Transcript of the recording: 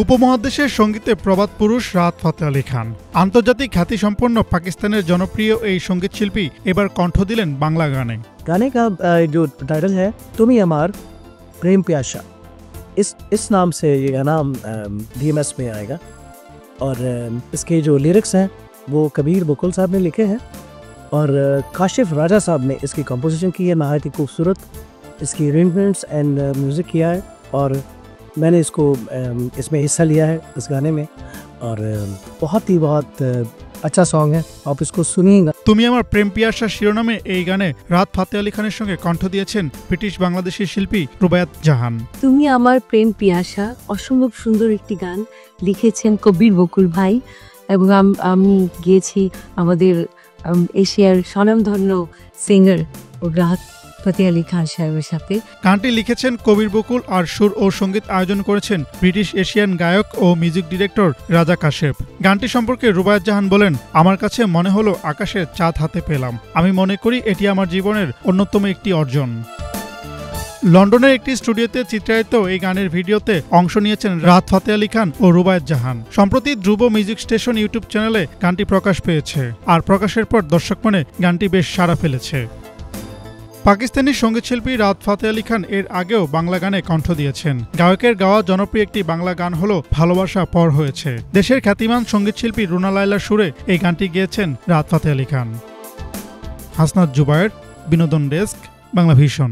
উপমহাদেশের সঙ্গীতে প্রবাদ পুরুষ রাহাত ফাতে আলী খান। আন্তর্জাতিক খ্যাতিসম্পন্ন পাকিস্তানের জনপ্রিয় এই সঙ্গীত শিল্পী এবার কণ্ঠ দিলেন বাংলা গানে। गाने का जो टाइटल है तुम ही हमार प्रेम प्यासा, इस नाम से ये गाना DMS में आएगा। और इसके जो लिरिक्स हैं वो कबीर बुकुल साहब ने लिखे हैं और काशिफ राजा साहब ने इसकी कंपोजिशन की है। नहायत ही खूबसूरत इसकी अरेंजमेंट्स एंड म्यूज़िक किया है और मैंने इसमें हिस्सा लिया है इस गाने में और बहुत अच्छा सॉन्ग है, आप इसको सुनिएगा। তুমি আমার প্রেম পিয়াসা শিরোনামে এই গানে রাহাত ফাতে আলী খানের সঙ্গে কণ্ঠ দিয়েছেন ব্রিটিশ বাংলাদেশি শিল্পী রুবায়াত জাহান। তুমি আমার প্রেম পিয়াসা অসম্ভব সুন্দর একটি গান লিখেছেন কবির বকুল ভাই এবং আমি গিয়েছি আমাদের এশিয়ার স্বনামধন্য সিঙ্গার রাহাত ফাতে আলী খান সাহেবের সাথে। গানটি লিখেছেন কবির বকুল আর সুর ও সঙ্গীত আয়োজন করেছেন ব্রিটিশ এশিয়ান গায়ক ও মিউজিক ডিরেক্টর রাজা কাশেপ। গানটি সম্পর্কে রুবায়াত জাহান বলেন, আমার কাছে মনে হলো আকাশের চাঁদ হাতে পেলাম। আমি মনে করি এটি আমার জীবনের অন্যতম একটি অর্জন। লন্ডনের একটি স্টুডিওতে চিত্রায়িত এই গানের ভিডিওতে অংশ নিয়েছেন রাহাত ফাতে আলী খান ও রুবায়াত জাহান। সম্প্রতি ধ্রুব মিউজিক স্টেশন ইউটিউব চ্যানেলে গানটি প্রকাশ পেয়েছে আর প্রকাশের পর দর্শক মনে গানটি বেশ সাড়া ফেলেছে। পাকিস্তানি সঙ্গীতশিল্পী রাহাত ফাতে আলী খান এর আগেও বাংলা গানে কণ্ঠ দিয়েছেন। গায়কের গাওয়া জনপ্রিয় একটি বাংলা গান হলো ভালোবাসা পর হয়েছে। দেশের খ্যাতিমান সঙ্গীতশিল্পী রুনা লায়লার সুরে এই গানটি গেয়েছেন রাহাত ফাতে আলী খান। হাসনাত জুবায়ের, বিনোদন ডেস্ক, বাংলা ভিশন।